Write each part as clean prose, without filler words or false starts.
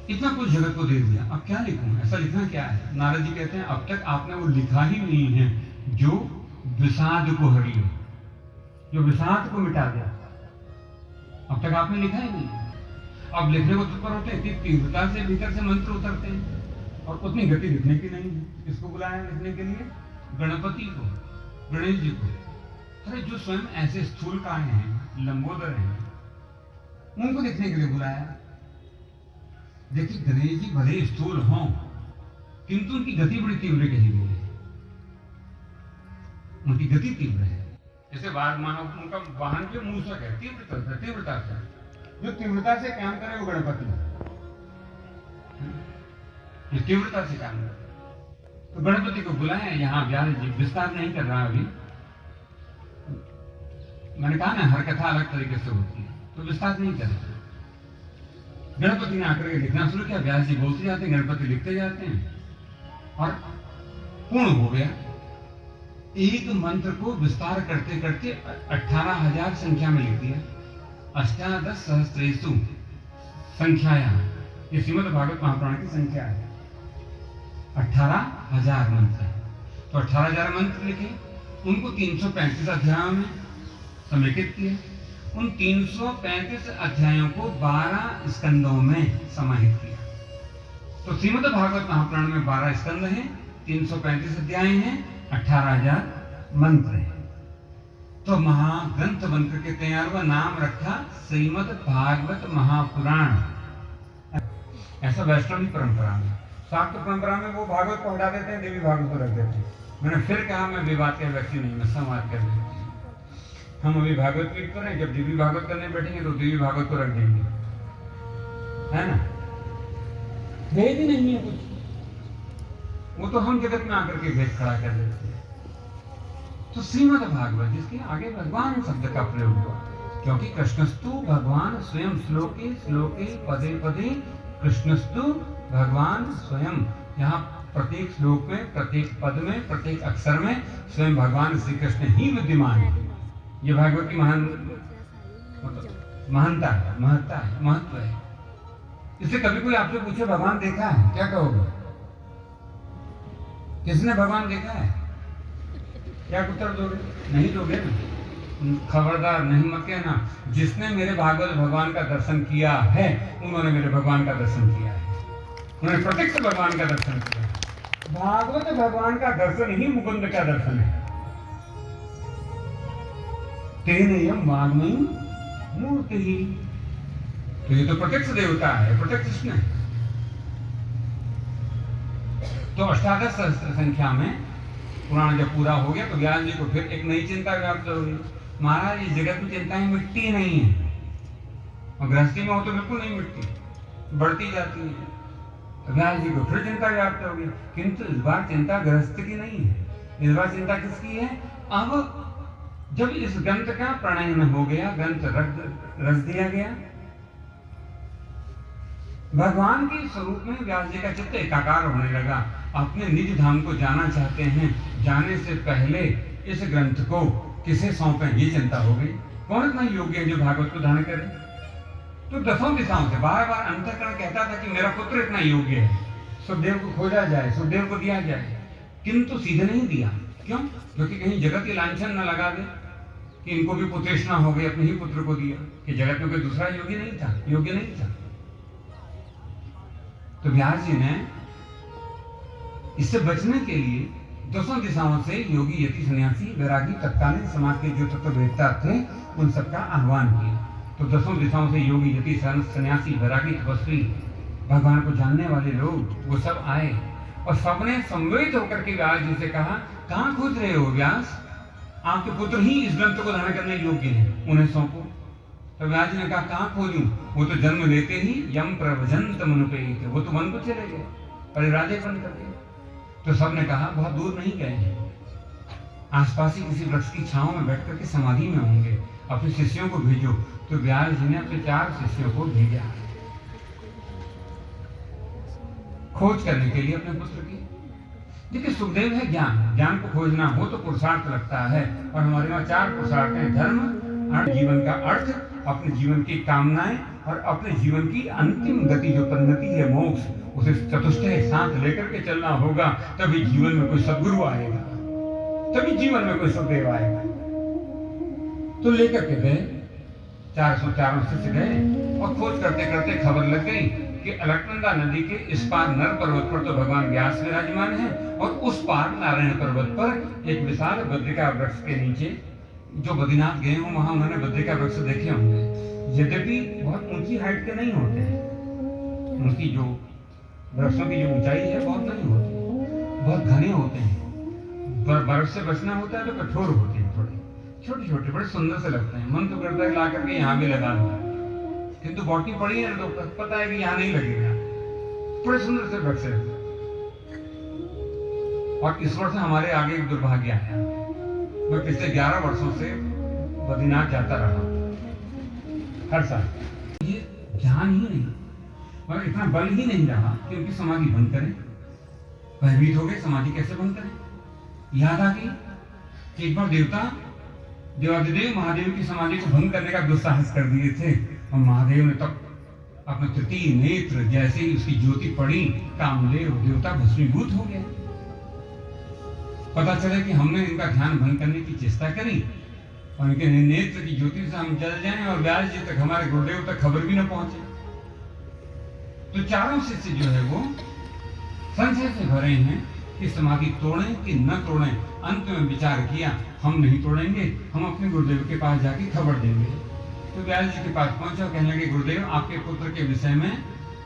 इतना कुछ जगत को दे दिया, अब क्या लिखूं, ऐसा लिखना क्या है? नारद जी कहते हैं अब तक आपने वो लिखा ही नहीं है जो विषाद को हर ले, जो विषाद को मिटा दिया, अब तक आपने लिखा ही नहीं है। अब लिखने को तत्पर होते हैं, इतनी तीव्रता से भीतर से मंत्र उतरते हैं और उतनी गति लिखने की नहीं है। किसको बुलाया लिखने के लिए? गणपति को, गणेश जी को। अरे जो स्वयं ऐसे स्थूल काय हैं, लंबोदर हैं, उनको लिखने के लिए बुलाया। देखिए गणेश जी भले स्थूल हों किंतु उनकी गति बड़ी तीव्र कही गई है, उनकी गति तीव्र है। जैसे मानो उनका वाहन जो मूसक है, तीव्रता से जो तीव्रता से काम करे वो गणपति, ये तीव्रता से काम करे। तो गणपति को बुलाया यहाँ, व्यास जी विस्तार नहीं कर रहा अभी, मैंने कहा ना हर कथा अलग तरीके से होती है तो विस्तार नहीं कर रहा। गणपति ने आकर के लिखना शुरू किया, व्यास जी बोलते जाते हैं, गणपति लिखते जाते हैं और पूर्ण हो गया। एक मंत्र को विस्तार करते करते 18,000 संख्या में लिख दिया। अष्टादश सहस्रेषु संख्याया, ये श्रीमद् भागवत महापुराण की संख्या है। 18,000 मंत्र है, तो 18,000 मंत्र लिखे, उनको 335 अध्यायों में समेकित किया। उन 335 अध्यायों को 12 स्कंदों में समाहित किया। तो श्रीमद् भागवत महापुराण में 12 स्कंद हैं, 335 अध्याय हैं, 18,000 मंत्र हैं। तो महाग्रंथ बनकर के तैयार हुआ, नाम रखा श्रीमद् भागवत महापुराण। ऐसा वैष्णवी परंपरा में, शाक्त परंपरा में वो भागवत को हटा देते हैं, देवी भागवत को रख देते हैं। मैंने फिर कहा मैं विवाद का व्यक्ति नहीं, मैं संवाद कर देती हूँ। हम अभी भागवत पीठ पर हैं, जब देवी भागवत करने बैठेंगे तो देवी भागवत को रख देंगे, है ना? भेद ही नहीं है कुछ, वो तो हम जगत में आकर के भेद खड़ा कर देते हैं। तो श्रीमद् भागवत, जिसके आगे भगवान शब्द का प्रयोग हुआ, क्योंकि कृष्णस्तु भगवान स्वयं, श्लोके श्लोके पदे पदे कृष्णस्तु भगवान स्वयं। यहाँ प्रत्येक श्लोक में, प्रत्येक पद में, प्रत्येक अक्षर में स्वयं भगवान श्री कृष्ण ही विद्यमान है। ये भागवत की महानता है, महत्ता है, महत्व है। इससे कभी कोई आपसे पूछे भगवान देखा है, क्या कहोगे? किसने भगवान देखा है? क्या उत्तर दोगे? नहीं दोगे ना, खबरदार नहीं मत कहना। जिसने मेरे भागवत भगवान का दर्शन किया है उन्होंने मेरे भगवान का दर्शन किया है, उन्होंने प्रत्यक्ष भगवान का दर्शन किया है। भागवत भगवान का दर्शन ही मुकुंद का दर्शन है। तेनेयम वाग्मयी मूर्ति ही, तो ये तो प्रत्यक्ष देवता है, प्रत्यक्ष कृष्ण है। तो अष्टादश संख्या में पुराण जब पूरा हो गया तो व्यास जी को फिर एक नई चिंता व्याप्त हो गई। महाराज इस जगत में चिंताएं मिटती नहीं है, और गृहस्थी में हो तो बिल्कुल नहीं मिटती, बढ़ती जाती है। व्यास जी को फिर चिंता व्याप्त हो गई, किंतु इस बार चिंता गृहस्थ की नहीं है, इस बार चिंता किसकी है? अब जब इस ग्रंथ का प्रणयन हो गया, ग्रंथ रच दिया गया, भगवान के स्वरूप में व्यास जी का चित्त एकाकार होने लगा, अपने निज धाम को जाना चाहते हैं। जाने से पहले इस ग्रंथ को किसे सौंपें, ये चिंता हो गई। कौन इतना योग्य है जो भागवत को धारण करे? तो दसों दिशाओं से बार बार अंतःकरण कहता था कि मेरा पुत्र इतना योग्य है, सुखदेव को खोजा जाए, सुखदेव को दिया जाए, किंतु सीधे नहीं दिया। क्यों? क्योंकि कहीं जगत की लांछन न लगा दे कि इनको भी पुत्रेष्णा हो गई, अपने ही पुत्र को दिया, कि जगत में कोई दूसरा योग्य नहीं था। तो व्यास जी ने इससे बचने के लिए दसों दिशाओं से योगी, यति, सन्यासी, वैरागी, तत्कालीन समाज के जो तत्ववेत्ता थे उन सबका आह्वान किया। तो दसों दिशाओं से योगी, यति, सन्यासी, वैरागी, तपस्वी, भगवान को जानने वाले लोग, वो सब आए और सबने संवेद होकर के व्यास जी से कहा, कहाँ खोज रहे हो व्यास? आपके पुत्र ही इस ग्रंथ को धारण करने योग्य हैं, उन्हें सौंपो। तो व्यास जी ने कहा, कहाँ खोजूं? वो तो जन्म लेते ही यम प्रवजंत मनुपेय थे, वो तो वन को चले गए परिराजेपन करके। तो सबने कहा बहुत दूर नहीं गए हैं, आसपास ही किसी वृक्ष की छांव में बैठ करके समाधि में होंगे, अपने शिष्यों को भेजो। तो व्यास जी ने अपने 4 शिष्यों को भेजा खोज करने के लिए अपने पुत्र की। देखिए सुखदेव है ज्ञान को खोजना हो तो पुरुषार्थ लगता है, और हमारे वहाँ 4 पुरुषार्थ हैं, धर्म, जीवन का अर्थ, अपने जीवन की कामनाएं और अपने जीवन की अंतिम गति जो परिणति है मोक्ष, उसे चतुष्टय साथ लेकर के चलना होगा। तभी जीवन में कोई सद्गुरु आएगा, तभी जीवन में कोई सुखदेव आएगा। तो लेकर के गए, 404 शिष्य गए और खोज करते करते खबर लग गई कि अलकनंदा नदी के इस पार नर पर्वत पर तो भगवान व्यास विराजमान है, और उस पार नारायण पर्वत पर एक विशाल बद्रिका वृक्ष के नीचे, जो बद्रीनाथ गए हों वहां उन्होंने बद्रिका वृक्ष देखे होंगे। यद्यपि बहुत ऊंची हाइट के नहीं होते हैं, उनकी जो वृक्षों की जो ऊंचाई है बहुत नहीं होती, बहुत घने होते हैं। बर्फ से बचना होता है तो कठोर होते हैं, थोड़े छोटे छोटे, बड़े सुंदर से लगते हैं। मन तो करता है ला करके यहाँ भी लगा दूं, किंतु बॉटी पड़ी है ना तो पता है कि यहाँ नहीं लगेगा। बड़े सुंदर से वृक्ष है। और इस वर्ष हमारे आगे एक दुर्भाग्य आया। मैं पिछले 11 वर्षों से बद्रीनाथ जाता रहा हर साल। ये ध्यान ही नहीं, मगर इतना बल ही नहीं रहा कि उनकी समाधि भंग करें। भयभीत हो गए, समाधि कैसे भंग करें। याद आ गई कि एक बार देवादिदेव महादेव की समाधि को भंग करने का दुस्साहस कर दिए थे, और महादेव ने तब अपने तृतीय नेत्र जैसे ही उसकी ज्योति पड़ी, कामदेव देवता भस्मीभूत हो गया। पता चला कि हमने इनका ध्यान भंग करने की चेष्टा करी और इनके नेत्र की ज्योति से हम जल जाएं और व्यास जी तक, हमारे गुरुदेव तक खबर भी न पहुंचे। तो चारों शिष्य जो है वो संशय से भरे हैं कि समाधि तोड़ें कि न तोड़ें। अंत में विचार किया, हम नहीं तोड़ेंगे, हम अपने गुरुदेव के पास जाके खबर देंगे। तो व्यास जी के पास पहुंचे और कहने लगे, गुरुदेव आपके पुत्र के विषय में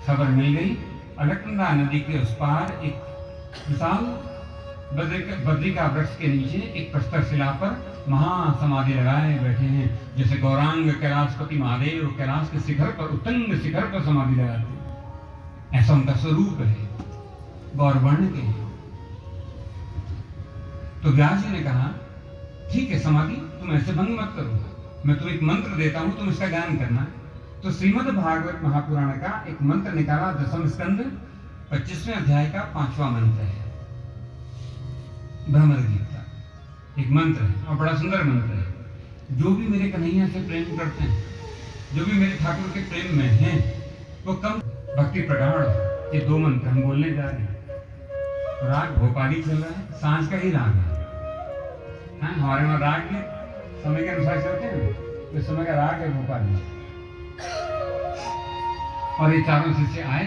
खबर मिल गई। अलकनंदा नदी के उस पार एक विशाल बद्रिका वृक्ष के नीचे एक प्रस्तर शिला पर महासमाधि लगाए बैठे हैं, जैसे गौरांग कैलाशपति महादेव कैलाश के शिखर पर, उत्तुंग शिखर पर समाधि लगाते हैं। ऐसा उनका स्वरूप है, गौरवर्ण के। तो व्यास जी ने कहा, ठीक है समाधि तुम ऐसे भंग मत करो, मैं तुम्हें एक मंत्र देता हूं, तुम इसका गान करना। तो श्रीमद् भागवत महापुराण का एक मंत्र निकाला, 10वें स्कंद 25वें अध्याय का 5वां मंत्र है, ब्रह्मद गीत का एक मंत्र है और बड़ा सुंदर मंत्र है। जो भी मेरे कन्हैया से प्रेम करते हैं, जो भी मेरे ठाकुर के प्रेम में हैं, वो कम भक्ति प्रगाढ़। ये 2 मंत्र हम बोलने जा रहे हैं। राग भोपाली चल रहा है, सांझ का ही राग है। हमारे वहां राग के समय के अनुसार चलते हैं, इस समय का राग है भोपाली। और ये चारों शिष्य आए,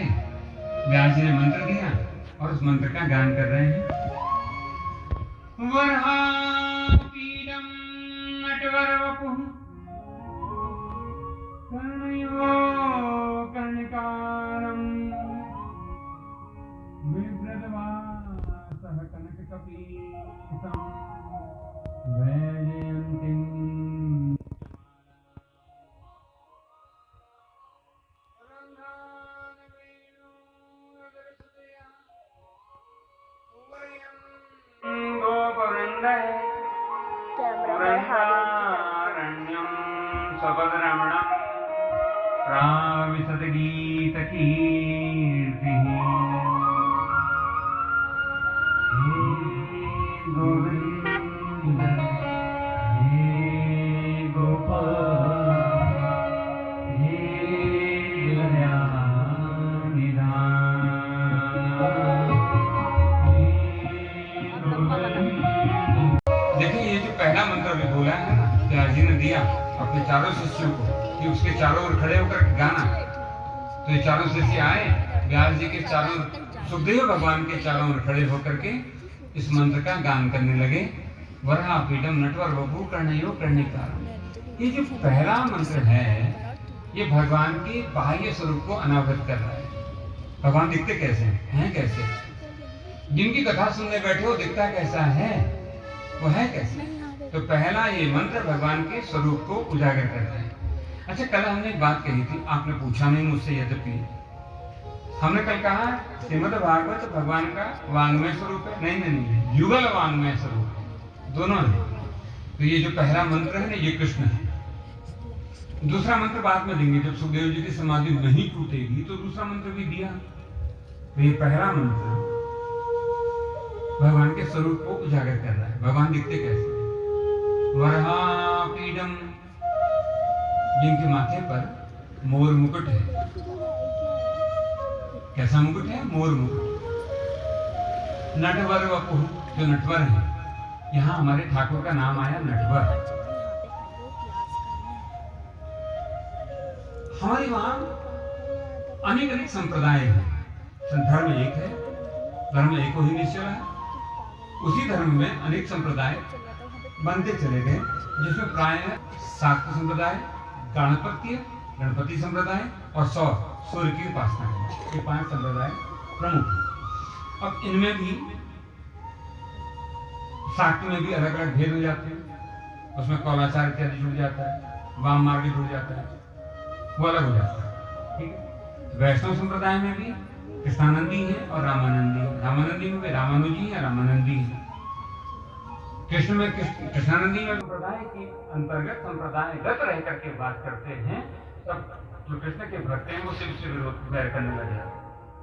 व्यास जी ने मंत्र दिया और उस मंत्र का गान कर रहे हैं। वरहापीडं नटवरवपुः कर्णयो कर्णिकारं बिभ्रद्वासः कनककपीतं वैजयन्तीं सपदरमणं प्राविशतगीतकीर्तिः। हे गोविन्द हे गोपाल हे देखिए, ये जो पहला मंत्र अभी बोला है ना, व्यास जी ने दिया अपने चारों शिष्यों को कि उसके चारों ओर खड़े होकर गाना। तो ये चारों शिष्य आए, व्यास जी के चारों, सुखदेव भगवान के चारों ओर खड़े होकर के इस मंत्र का गान करने लगे। वरहापीडं नटवर वपु कर्णयो कर्णिकारं। ये जो पहला मंत्र है, ये भगवान के बाह्य स्वरूप को अनावृत कर रहा है। भगवान दिखते कैसे हैं, कैसे? जिनकी कथा सुनने बैठे हो दिखता कैसा है, वो है कैसे? तो पहला ये मंत्र भगवान के स्वरूप को उजागर करता है। अच्छा, कल हमने एक बात कही थी, आपने पूछा नहीं मुझसे, यद्यपि हमने कल कहा श्रीमद् भागवत भगवान का वांग्मय स्वरूप है। नहीं, युगल वांग्मय स्वरूप है, दोनों है। तो ये जो पहला मंत्र है ना, ये कृष्ण है। दूसरा मंत्र बाद में देंगे, जब सुखदेव जी की समाधि नहीं टूटेगी तो दूसरा मंत्र भी दिया। तो ये पहला मंत्र भगवान के स्वरूप को उजागर कर रहा है। भगवान दिखते कैसे? वरहापीडं, जिनके माथे पर मोर मुकुट है। कैसा मुकुट है? मोर मुकुट। नटवर वपुः, जो नटवर है, यहाँ हमारे ठाकुर का नाम आया नटवर। हमारे वहां अनेक अनेक संप्रदाय हैं। धर्म एक है, धर्म एको ही निश्चल है। उसी धर्म में अनेक संप्रदाय बनते चले गए, जिसमें प्राय शाक्त संप्रदाय, गणपति संप्रदाय और सूर्य की उपासना है। ये 5 संप्रदाय प्रमुख हैं। अब इनमें भी शाक्त में भी अलग अलग भेद हो जाते हैं। उसमें कौलाचार इत्यादि जुड़ जाता है, वाम मार्ग जुड़ जाता है, वो अलग हो जाता है। ठीक है। वैष्णव संप्रदाय में भी कृष्णानंदी है और रामानंदी है। रामानंदी में भी रामानुजी है, रामानंदी है। कृष्ण में कृष्णानंदी में संप्रदाय के अंतर्गत संप्रदायगत रह करके बात करते हैं। तब जो कृष्ण के भक्त हैं वो शिव से विरोध वैर करने लगे।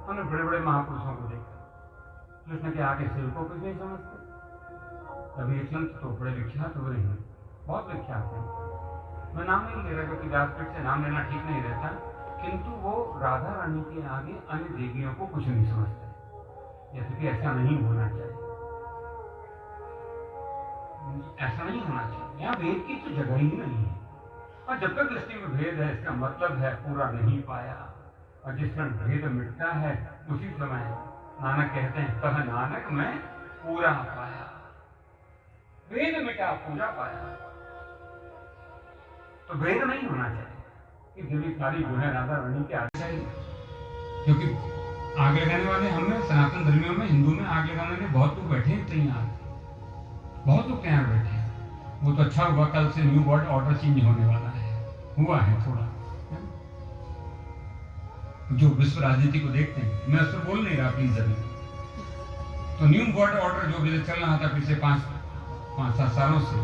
हमने बड़े बड़े महापुरुषों को देखा, कृष्ण के आगे शिव को कुछ नहीं समझते। अभी एक संत तो बड़े विख्यात हो रहे हैं, बहुत विख्यात हैं। मैं नाम नहीं ले रहा क्योंकि व्यासपीठ से नाम लेना ठीक नहीं रहता, किंतु वो राधा रानी के आगे अन्य देवियों को कुछ नहीं समझते। जैसे कि ऐसा नहीं होना चाहिए, ऐसा नहीं होना चाहिए। यहाँ भेद की तो जगह ही नहीं है। और जब तक दृष्टि में भेद है, इसका मतलब है पूरा नहीं पाया। और जिस क्षण भेद मिटता है उसी समय नानक कहते हैं, कह नानक मैं पूरा पाया। भेद मिटा पूरा पाया। तो भेद नहीं होना चाहिए कि देवी सारी जो है राधा रानी के आगे चाहिए। क्योंकि आग लगाने वाले हमें सनातन धर्मियों में, हिंदू में आग लगाने वाले बहुत लोग बैठे हैं तैयार, बहुत लोग तैयार बैठे हैं। वो तो अच्छा हुआ, कल से न्यू वर्ल्ड ऑर्डर चेंज होने वाला है, हुआ है थोड़ा। जो विश्व राजनीति को देखते हैं, मैं उस पर बोल नहीं रहा प्लीज अभी। तो न्यू वर्ल्ड ऑर्डर जो भी चल रहा था पिछले 5-7 सालों से,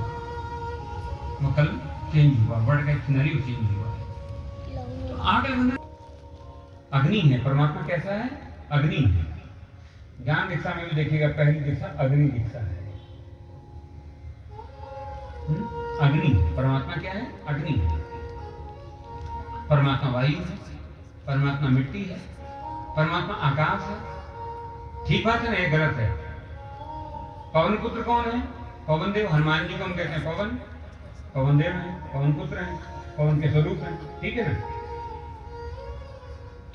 वो कल चेंज हुआ, वर्ल्ड का एक सिनेरियो चेंज हुआ है। तो आग लगाना अग्नि है। परमात्मा कैसा है? अग्नि है। ज्ञान दीक्षा में भी देखिएगा, पहली दीक्षा अग्नि दीक्षा है। अग्नि। परमात्मा क्या है? अग्नि है। परमात्मा वायु है, परमात्मा मिट्टी है, परमात्मा आकाश है। ठीक बात है ना? ये गलत है। पवन पुत्र कौन है? पवन देव। हनुमान जी को हम कहते हैं पवन, पवन देव है, पवन पुत्र है, पवन के स्वरूप है। ठीक है ना?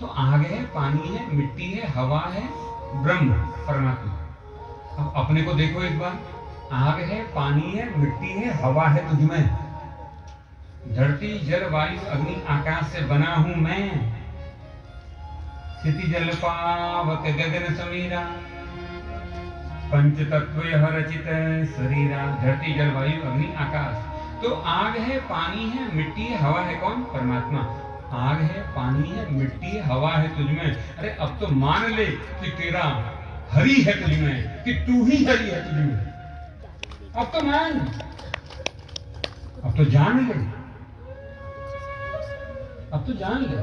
तो आग है, पानी है, मिट्टी है, हवा है, ब्रह्म परमात्मा। अब अपने को देखो एक बार, आग है, पानी है, मिट्टी है, हवा है तुझमें। धरती जल वायु अग्नि आकाश से बना हूं मैं। स्थिति जल पावक गगन समीरा, पंच तत्व यह रचित शरीरा। धरती जल वायु अग्नि आकाश। तो आग है, पानी है, मिट्टी है, हवा है। कौन? परमात्मा। आग है, पानी है, मिट्टी है, हवा है तुझमें। अरे अब तो मान ले कि तेरा हरि है तुझमें, कि तू ही हरि है तुझमें। अब तो मान, अब तो जान ले, अब तो जान ले।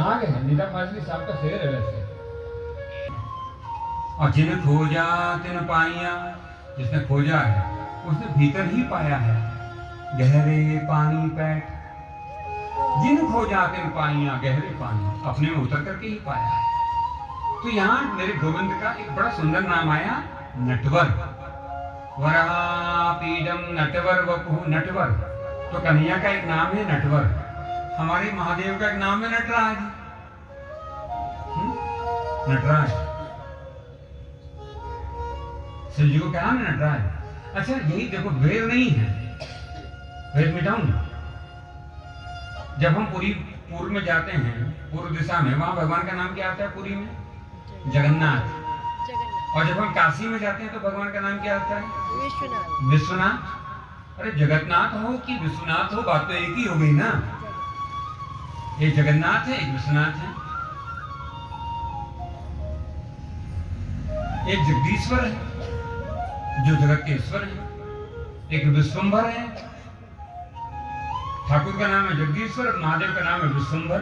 आग है। नीता फाजली साहब का शेर है वैसे। और जिन खोजा तिन पाइया, जिसने खोजा है उसने भीतर ही पाया है। गहरे पानी पैठ, जिन खोजा तिन पाइया, गहरे पानी अपने में उतर करके ही पाया है। तो यहाँ मेरे गोविंद का एक बड़ा सुंदर नाम आया, नटवर। वरापीडम नटवर वपुः, नटवर। तो कन्हैया का एक नाम है नटवर। हमारे महादेव का एक नाम है नटराज। नटराज। शिव जी को क्या नाम है? नटराज। अच्छा यही देखो, भेद नहीं है, भेद मिटाऊंगा। जब हम पूर्व में जाते हैं, पूर्व दिशा में, वहां भगवान का नाम क्या आता है? पुरी में जगन्नाथ। और जब हम काशी में जाते हैं तो भगवान का नाम क्या आता है? विश्वनाथ। विश्वनाथ। अरे जगन्नाथ हो कि विश्वनाथ हो, बात तो एक ही हो गई ना। एक जगन्नाथ है, एक विश्वनाथ है। एक जगदीश्वर है जो जगत के ईश्वर है, एक विश्वंभर है। ठाकुर का नाम है जगदीश्वर, महादेव का नाम है विश्वंभर।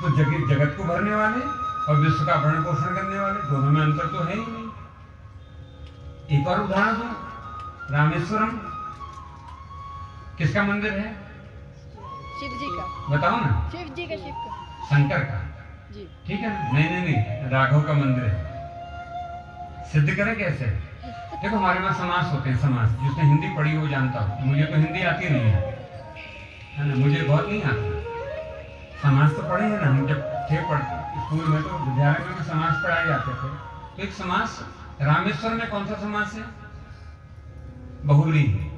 तो जगत को भरने वाले और विश्व का भरण पोषण करने वाले, दोनों में अंतर तो है ही नहीं। एक और उदाहरण दो, रामेश्वरम किसका मंदिर है? शिव जी का। बताओ ना। शिव जी का, शिव का, शंकर का जी। ठीक है ना? नहीं, राघव का मंदिर है। सिद्ध करें कैसे? देखो हमारे पास समास होते हैं, समास जिसने हिंदी पढ़ी वो जानता हो। मुझे तो हिंदी आती नहीं है ना, मुझे बहुत नहीं आता। समास तो पढ़े हैं ना हम, जब थे पढ़ते स्कूल में तो विद्यालय में समास पढ़ाए जाते थे। तो एक समास रामेश्वर में कौन सा समास है? बहुब्रीहि।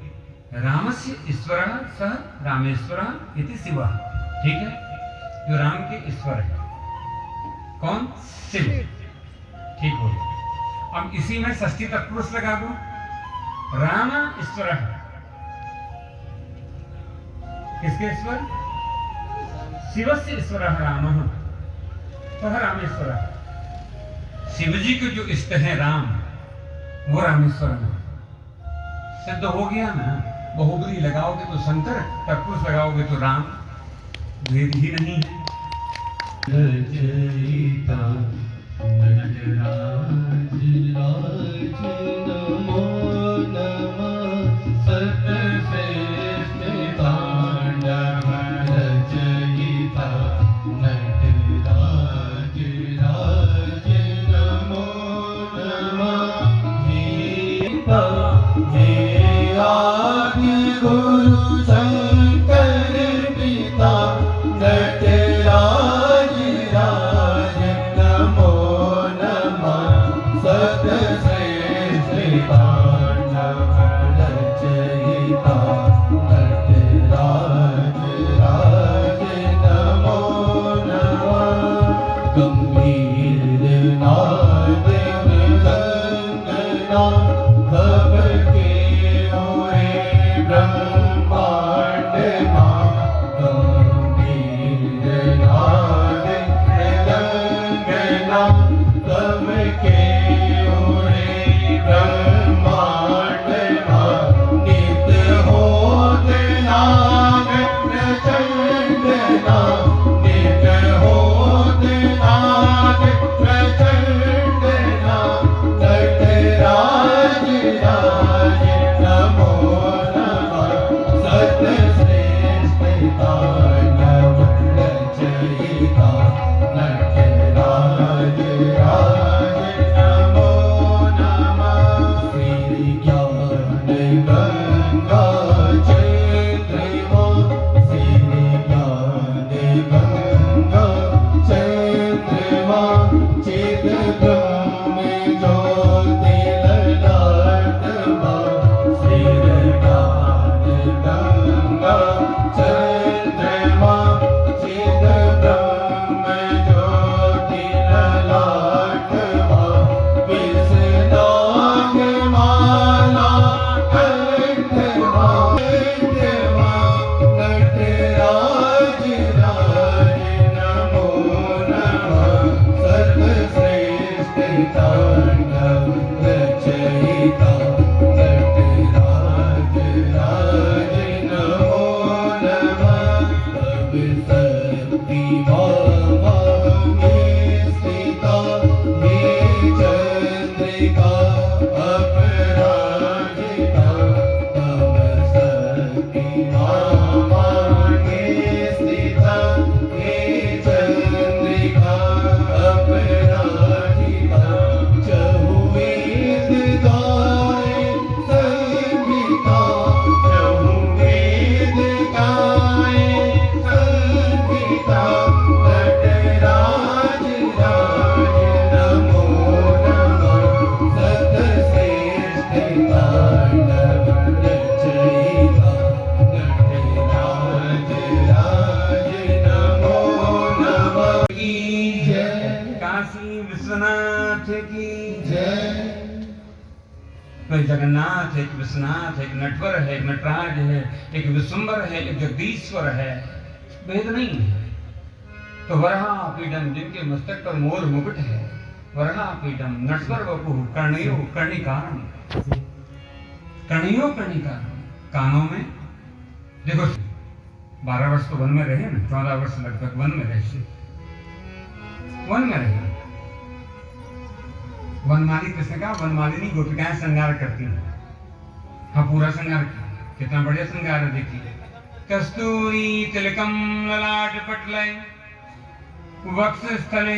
रामस्य ईश्वरः सः रामेश्वरः इति शिवः। ठीक है, जो राम के ईश्वर है कौन? शिव। ठीक हो गया। अब इसी में षष्ठी तत्पुरुष लगा दो। राम ईश्वरः, किसके ईश्वर? शिवस्य ईश्वरः रामः सः रामेश्वरः। शिव जी के जो इष्ट है राम, वो रामेश्वर में सिद्ध हो गया ना। बहुब्री लगाओगे तो शंकर, तत्पुरुष लगाओगे तो राम, भेद ही नहीं है। रचयिता नटराज राज नमो नमः सतश्रेष्ठ तांडव रचयिता नटराज राज नमो नमः हे आदि गुरु शंकर पिता नटराज राज नमो नमः सतश्रेष्ठ तांडव रचयिता नटराज राज नमो नमः गंभीर नाद मृदंगना सबके ओरे ब्रह्मांड मां गंभीर नाद मृदंगना सबके ओरे ब्रह्मांड मां नित होत नाग प्रचंडना नित होत नाग प्रचंडना नटराज राज नमो नमः सतश्रेष्ठ तांडव रचयिता नटराज राज नमो नमः श्री ज्ञान गंगा चैत्रिमा श्री ज्ञान गंगा चैत्रिमा चित ब्रह्म ज्योति ललाटमा श्री ज्ञान गंगा चैत्रिमा चित ब्रह्म ज्योति ललाटमा विषनाग माला कंठमा नटराज राज नमो नमः सर्वश्रेष्ठ तांडव रचयिता नटराज राज नमो नमः तब शक्ति भामा में स्थिता हे चंद्रिका अपराजिता तब शक्ति भामा में स्थिता हे चंद्रिका अपराजिता चहुवेद गाए संगीता चहुवेद गाए संगीता नटराज राज नमो नमः सतश्रेष्ठ तांडव रचयिता नटराज राज नमो नमः की जय काशी विश्वनाथ की जय तो एक जगन्नाथ, एक विश्वनाथ, एक नटवर है, एक नटराज है, एक विश्वम्बर है, एक जगदीश्वर है। भेद नहीं है। तो वरहा पीडम, जिनके मस्तक पर मोर मुकुट है, वरहा पीडम नटवर वपुः कर्णयो कर्णिकारम, कर्णयो कर्णिकारम। कानों में देखो 12 वर्ष तो वन में रहे ना, 14 वर्ष लगभग वन में रहे, वन में रहे। वनमाली किसने कहा? वनमालिनी गोपिकाएं श्रृंगार करती हैं। हाँ, पूरा श्रृंगार किया, कितना बढ़िया श्रृंगार है देखिए। कस्तूरी तिलकम ललाट पटले वक्षस्थले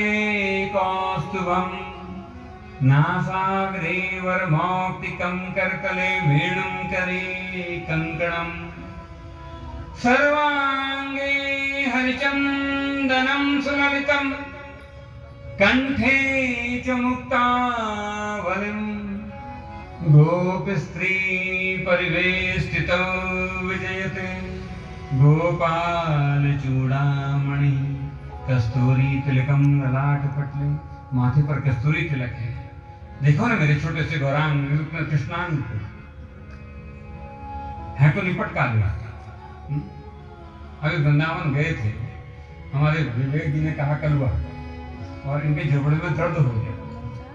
कौस्तुभम नासाग्रे वरमौक्तिकं करतले वेणुं करे कंकणम सर्वांगे हरिचंदनं सुललितं कंठे च मुक्तावलिं गोपस्त्री परिवेष्टितो विजयते गोपाल चूड़ामणि कस्तूरी तिलकम ललाट पटले माथे पर कस्तूरी तिलक है। देखो ना मेरे छोटे से गौरांग कृष्णांग है तो निपट काल अभी वृंदावन गए थे, हमारे विवेक जी ने कहा कलवा और इनके झोपड़े में दर्द हो गया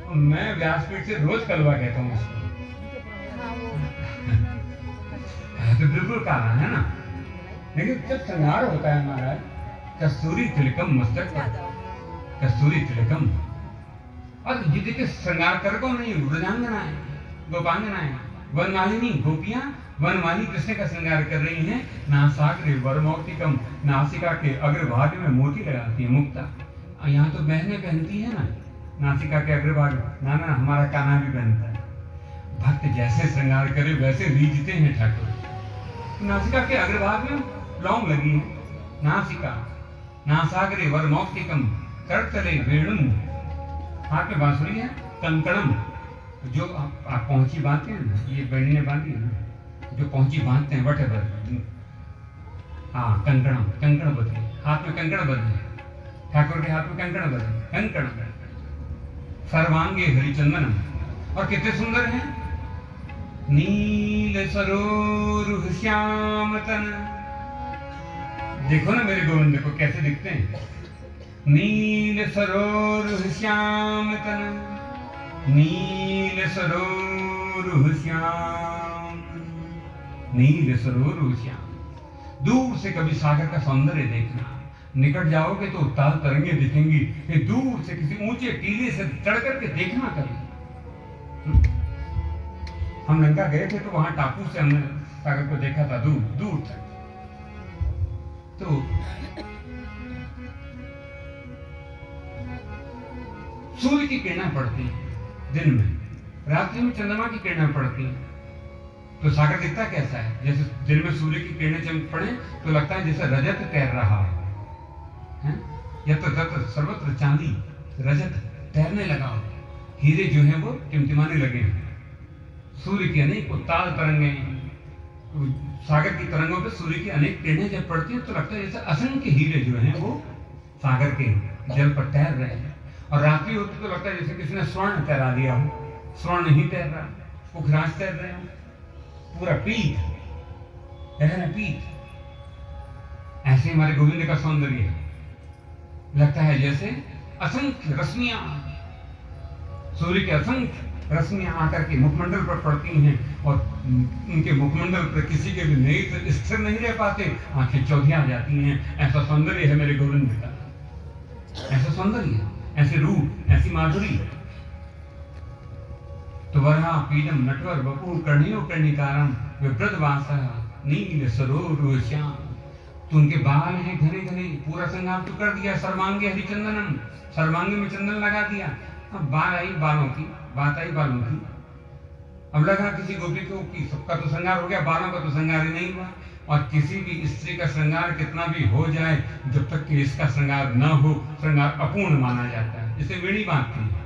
और मैं व्यासपीठ से रोज कलवा कहता हूँ इसको। तो बिल्कुल काला है ना, लेकिन जब श्रृंगार होता है महाराज कस्तूरी तिलकम मस्तक पर कस्तूरी तिलकम और ये देखिए श्रृंगार कर कौन नहीं व्रजांगना है गोपांगना है वनमालिनी गोपियां वनमाली कृष्ण का श्रृंगार कर रही हैं। नासाग्रे वरमौक्तिकम नासिका के अग्रभाग में मोती लगाती है मुक्ता। यहाँ तो बहनें पहनती है ना नासिका के अग्रभाग, ना ना हमारा कान्हा भी पहनता है। भक्त जैसे श्रृंगार करे वैसे रीझते हैं ठाकुर। नासिका के अग्रभाग में लौंग लगी है, नासिका नासाग्रे वरमौक्तिकम करतले वेणुं हाथ में बांसुरी है, कंकणम जो आप पहुंची बांधते हैं ना, ये बेड़ी ने बांधी है ना, जो पहुंची बांधते हैं वट हाँ कंकणम कंकण बदले हाथ में कंकण बदले ठाकुर के हाथ में कंकण बदले कंकण सर्वांगे हरिचंदनम और कितने सुंदर हैं नील सरोरुह श्याम तन। देखो ना मेरे गोविंद को कैसे दिखते हैं नील सरोरुह श्याम तन नील सरोरुह श्याम नील सरोरुह श्याम। दूर से कभी सागर का सौंदर्य देखना, निकट जाओगे तो ताल तरंगे दिखेंगी, फिर दूर से किसी ऊंचे टीले से चढ़ करके देखना कभी। हम लंका गए थे तो वहां टापू से हमने सागर को देखा था दूर दूर तक। तो सूर्य की किरणें पड़ती दिन में, रात्रि में चंद्रमा की किरणें पड़ती, तो सागर दिखता कैसा है? जैसे दिन में सूर्य की किरणें चमक पड़े तो लगता है जैसे रजत तैर रहा है, या तो तत्र सर्वत्र चांदी रजत तैरने लगा हो, हीरे जो हैं वो टिमटिमाने लगे हैं। सूर्य की अनेक उत्ताल तरंगे, सागर की तरंगों पे सूर्य की अनेक किरणें जब पड़ती हैं तो लगता है जैसे असंख्य हीरे जो हैं वो सागर के जल पर तैर रहे हैं। और रात्रि होती तो लगता है जैसे किसी ने स्वर्ण तैरा दिया हो, स्वर्ण नहीं तैर रहा, पुखराज तैर रहे हो, पूरा पीत तैर पीत। ऐसे हमारे गोविंद का सौंदर्य है, लगता है जैसे असंख्य रश्मियां, सूर्य के असंख्य रश्मियां आकर के मुखमंडल पर पड़ती हैं और उनके मुखमंडल पर किसी के भी नेत्र स्थिर नहीं रह पाते, आंखें चौधिया जाती हैं। ऐसा सौंदर्य है मेरे गोविंद का, ऐसा सौंदर्य, ऐसे रूप, ऐसी माधुरी। तो वरहा पीडम नटवर बपूर कर्णियो कर्णिकारम विप्रदवासा नील सरोरुह श्याम। तो उनके बाल हैं घने घने, पूरा श्रृंगार तो कर दिया, सर्वांगे हरिचंदनम, सर्वांगे में चंदन लगा दिया। अब बाल आई बालों की, बात आई बालों की। अब लगा किसी गोपी को कि सबका तो श्रृंगार हो गया, बालों का तो श्रृंगार ही नहीं हुआ। और किसी भी स्त्री का श्रृंगार कितना भी हो जाए, जब तक कि इसका श्रृंगार न हो, श्रृंगार अपूर्ण माना जाता है। इसे वेणी बांधती है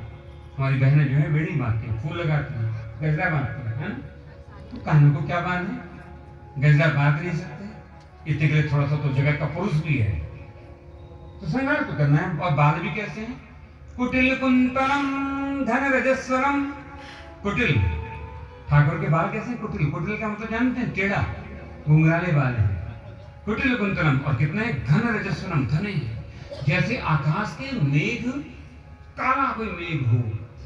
हमारी बहनें, जो है वेणी बांधती है, फूल लगाती है, गजरा बांधती है ना। तो कानों को क्या बांधे, गजरा बांध नहीं सकते, इतने के लिए थोड़ा सा तो जगत का पुरुष भी है, तो श्रृंगार तो करना है। और बाल भी कैसे हैं, कुटिल कुंतलम धन रजस्वरम। कुटिल, ठाकुर के बाल कैसे? कुटिल, कुटिल का मतलब जानते हैं, टेढ़ा घुंघराले बाल है, कुटिल कुंतलम। और कितने घन रजस्वरम, घने जैसे आकाश के मेघ, काला कोई मेघ हो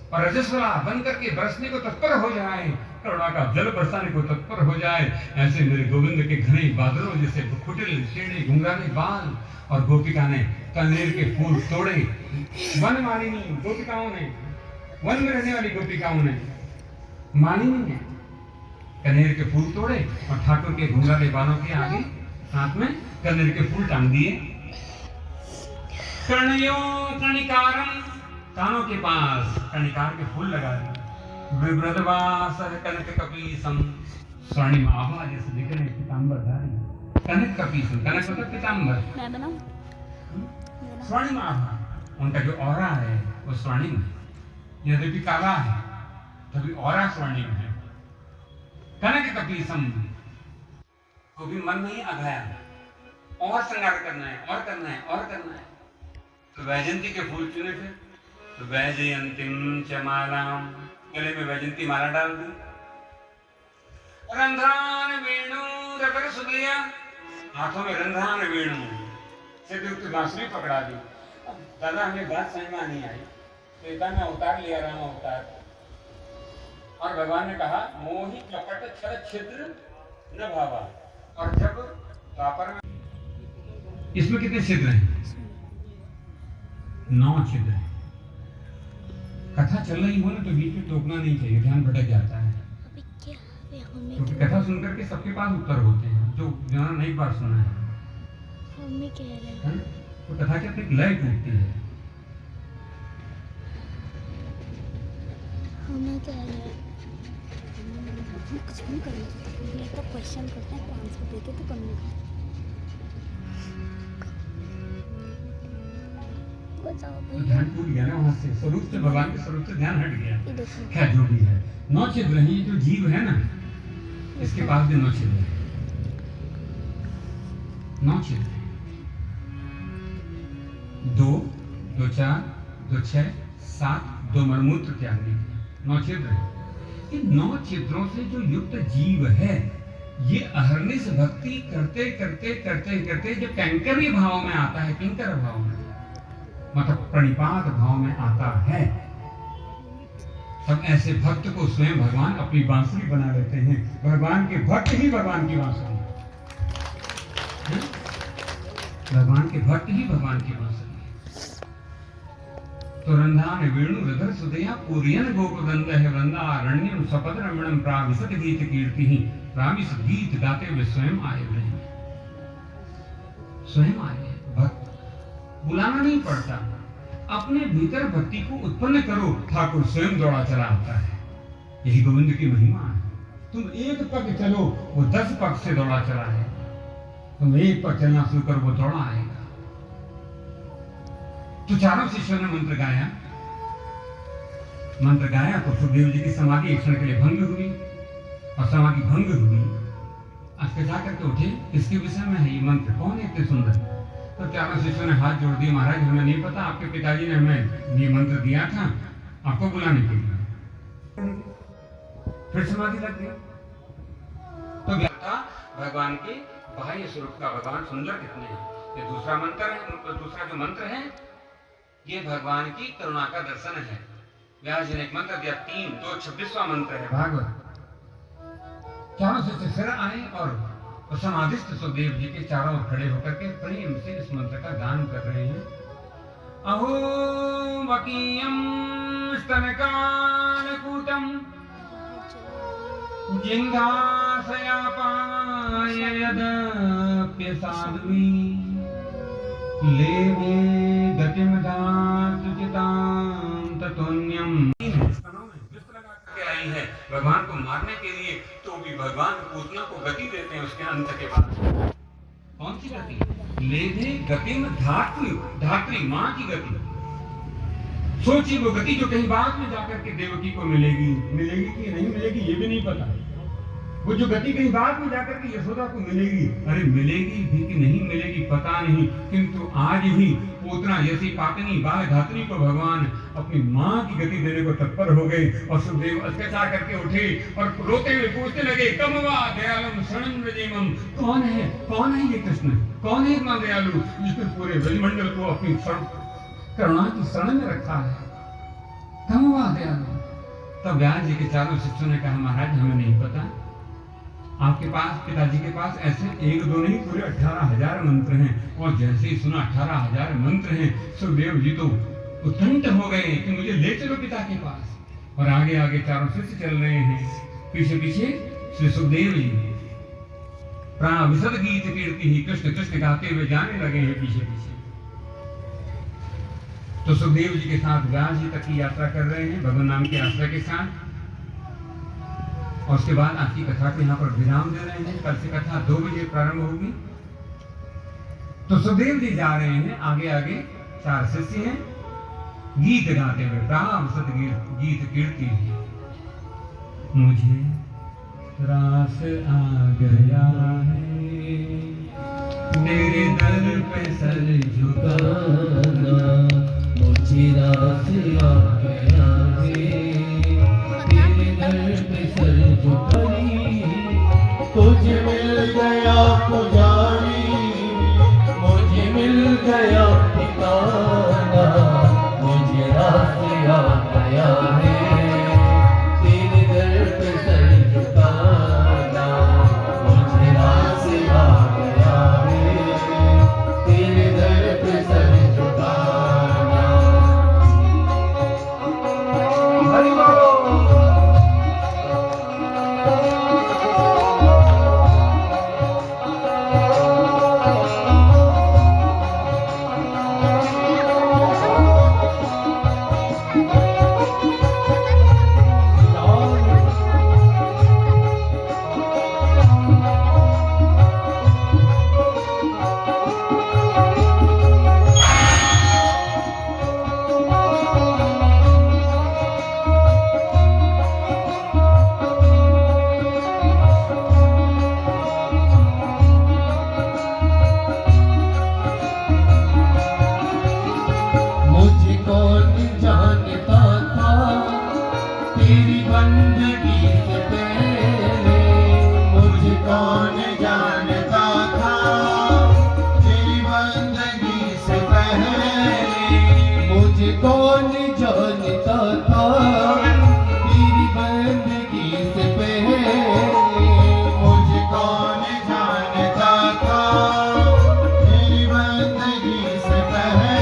और रजस्वला बन करके बरसने को तत्पर हो जाए, करुणा का जल बरसाने को तत्पर हो जाए, ऐसे मेरे गोविंद के घने बादलों जैसे कुटिल टेढ़े घुंघराले बाल। और गोपिका ने कनेर के फूल तोड़े, वन मालिनी गोपिकाओं ने, वन में रहने वाली गोपिकाओं ने, मालिनी ने कनेर के फूल तोड़े और ठाकुर के घुंघराले बालों के आगे साथ में कनेर के फूल टांग दिए। कर्णयो कर्णिकारम, कानों के पास कर्णिकार के फूल लगा दिए। विवृतवासर कनक कपीसम, स्वर्णिम आभा जैसे दिख रहे पीताम्बर धारी। कनक कपीसम, कनक मतलब पीताम्बर, मैं बनाऊं? स्वर्णिम आभा, उनका जो ऑरा है वो स्वर्णिम है। यद्यपि काला है तभी ऑरा स्वर्णिम है। कनक कपीसम को भी मन नहीं अघाया, और श्रृंगार करना है और करना है और करना है। तो वैजयंती के फूल चुने थे, तो वैजयंतीम च मालाम, गले में वैजयंती माला डाल दी। रंध्रान वेणु रबर सुदिया, हाथों में रंध्रान वेणु से युक्त बांसुरी पकड़ा दी। दादा हमें बात समझ में नहीं आई, त्रेता में अवतार लिया राम अवतार, और भगवान ने कहा मोहि कपट छल छिद्र न भावा। और जब द्वापर में इसमें कितने छिद्र हैं? 9 छिद्र हैं। कथा चल रही हो ना तो बीच में टोकना नहीं चाहिए, ध्यान भटक जाता है। क्योंकि कथा सुनकर के सबके पास उत्तर होते हैं, जो जिन्होंने नई बार सुना है तो कथा के अपनी लय टूटती है। कुछ नहीं करना, क्वेश्चन करते हैं तो आंसर देते तो करने का। ध्यान टूट गया ना वहां से, स्वरूप से, भगवान के स्वरूप से ध्यान हट गया। ये देखो, क्या जो भी है 9 छिद्र हैं। ये जो जीव है ना इसके पास भी 9 छिद्र हैं। 9 छिद्र हैं। 2, 2 4, 2 6, 7, 2 मलमूत्र त्यागने के 9 छिद्र हैं। इन 9 छिद्रों से जो युक्त जीव है ये अहर्निश भक्ति करते करते करते करते जब कैंकर्य भाव में आता है, किंकर भाव में मतलब प्रणिपात भाव में आता है, तब ऐसे भक्त को स्वयं भगवान अपनी बांसुरी बना लेते हैं। भगवान के भक्त ही भगवान की बांसुरी, भगवान के भक्त ही भगवान की बांसुरी। तो रंधान वेणु रधर सुदया पूरियन गोपगंध है वृंदारण्यम सपद रमणम प्राविशत गीत कीर्ति ही, प्राविश गीत गाते हुए स्वयं आए हुए हैं, स्वयं आए हैं। भक्त बुलाना नहीं पड़ता, अपने भीतर भक्ति को उत्पन्न करो, ठाकुर स्वयं दौड़ा चला आता है। यही गोविंद की महिमा है। तुम एक पग चलो वो 10 पग से दौड़ा चला है, तुम एक पग चलना शुरू करो वो दौड़ा आएगा। तो चारों शिष्यों ने मंत्र गाया तो सुखदेव जी की समाधि एक क्षण के लिए भंग हुई, और समाधि भंग हुई। आज जाकर के उठे, किसके विषय में है ये मंत्र, कौन है इतने सुंदर? तो चारों शिष्यों ने हाथ जोड़ दिए, महाराज हमें नहीं पता, आपके पिताजी ने हमें ये मंत्र दिया था आपको बुलाने के लिए। फिर समाधि लग गया। तो था भगवान के बाह्य स्वरूप का, भगवान सुंदर कितने हैं। ये दूसरा मंत्र है, दूसरा जो मंत्र है ये भगवान की करुणा का दर्शन है। व्यास जी ने एक मंत्र दिया, 3, 2, 26वां मंत्र है भागवत। चारों शिष्य फिर आए और समाधिस्थ सुखदेव जी के चारों ओर खड़े होकर के प्रेम से इस मंत्र का गान कर रहे हैं। अहो वकीयम स्तनकालकूटम जिंघासयापाय यदप्य साध्वी, लेवे गतिम धातुचितां ततोन्यम। आई है भगवान को मारने के लिए, तो भी भगवान पूतना को गति देते हैं उसके अंत के बाद। कौन सी गति? लेधे गतिम धात्री, धात्री मां की गति। सोचिए वो गति जो कहीं बाद में जाकर के देवकी को मिलेगी कि नहीं मिलेगी ये भी नहीं पता। वो जो गति कहीं बाद में जाकर के यशोदा को मिलेगी, अरे मिलेगी भी कि नहीं मिलेगी पता नहीं, किंतु आज ही पूतना जैसी पातनी बाल धात्री को भगवान अपनी मां की गति देने को तत्पर हो गए। और सुखदेव अत्याचार करके उठे और रोते हुए पूछने लगे, कमवा दयालम शरणं व्रजेमम, कौन है ये कृष्ण, कौन है इतना दयालु जिसने पूरे ब्रजमंडल को अपनी करुणा की शरण में रखा है, कमवा दयालु। तब व्यास जी के चारों शिष्यों ने कहा, महाराज हमें नहीं पता, आपके पास पिताजी के पास ऐसे 1-2 नहीं पूरे 18,000 मंत्र हैं। और जैसे ही सुना 18,000 मंत्र हैं, सुखदेव जी तो उत्कंठ हो गए कि मुझे ले चलो पिता के पास। और आगे आगे चारों शिष्य चल रहे हैं, पीछे पीछे श्री सुखदेव जी। विशद गीत कीर्ति ही कृष्ण कृष्ण गाते हुए जाने लगे हैं पीछे पीछे। तो सुखदेव जी के साथ व्यास जी तक की यात्रा कर रहे हैं भगवान नाम के आश्रय के साथ। और उसके बाद आज की कथा को यहाँ पर विराम दे रहे हैं। कल से कथा 2 बजे प्रारंभ होगी। तो सुखदेव जी जा रहे हैं आगे आगे, 4 शिष्य हैं गीत गाते हुए, विशद गीत कीर्ति ही। मुझे रास आ गया है तेरे दर पे सर झुकाना, मुझे रास आ गया है तेरे दर पे सर झुकानी, तुझे मिल गया पुजारी, मुझे मिल गया ठिकाना, मुझे रास आ गया है तेरे दर पे सर झुकाना, मुझे रास आ गया है तेरे दर पे सर झुकाना। हरि बोल। मुझे कौन जानता था तेरी बंदगी से पहले, मुझे कौन जानता था तेरी बंदगी से पहले, मुझे कौन जानता था तेरी बंदगी से पहले, मुझे कौन जानता था तेरी बंदगी से पहले,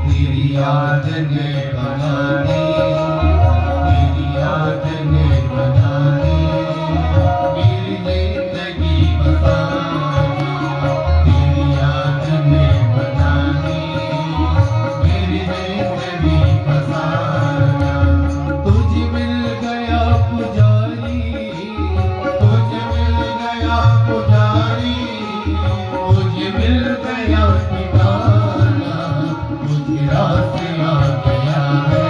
तेरी याद ने बना दी, तेरी याद ने बना दी मेरी जिंदगी बसाना, तेरी याद ने बना दी मेरी जिंदगी बसाना। तुझे मिल गया पुजारी, तुझे मिल गया पुजारी, मुझे मिल गया ठिकाना, मुझे रास आ गया है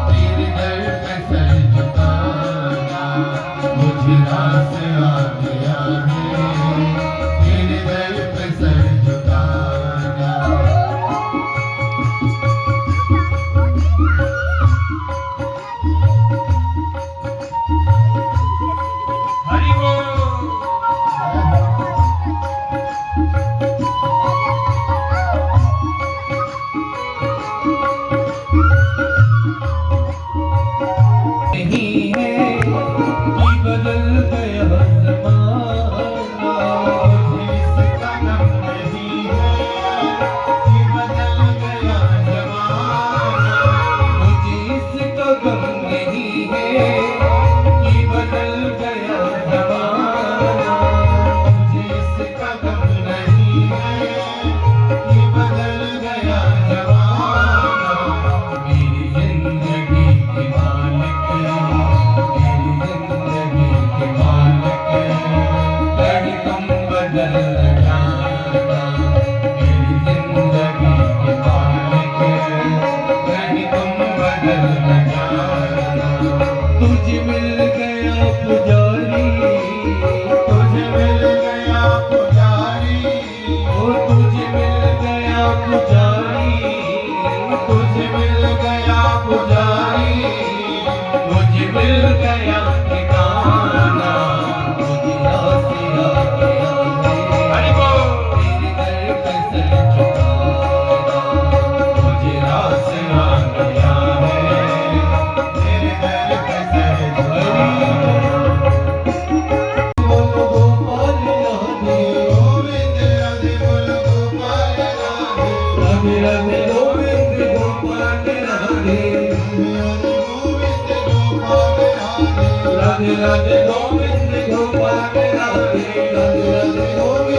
तेरे दर पे सर झुकाना, मुझे रास आ गया है तेरे दर पे सर झुकाना। हरि बोल। नहीं है कि बदल गया ज़माना, मुझे इसका गम नहीं है कि बदल गया ज़माना, मुझे इसका गम नहीं है कि बदल गया ज़माना, मुझे इसका गम नहीं है कि बदल गया ज़माना। मेरी जिंदगी के मालिक, मेरी जिंदगी के मालिक, कहीं तुम बदल जाना, मेरी जिंदगी के मालिक, कहीं तुम बदल जाना। तुझे मिल गया पुजारी, तुझे मिल गया पुजारी, ओ तुझे मिल गया पुजारी, तुझे मिल गया पुजारी, मुझे मिल गया ठिकाना, मुझे रास आ गया है हरि बोल। तेरे दर पे सर झुकाना, मुझे रास आ गया है तेरे दर पे सर झुकाना। बोलो गोपाल राधे गोविंद, राधे बोलो गोपाल राधे, राधे राधे गोविंद गोपाल राधे, राधे राधे गोविंद गोपाल राधे, राधे राधे गोविंद गोपाल राधे राधे राधे गोविंद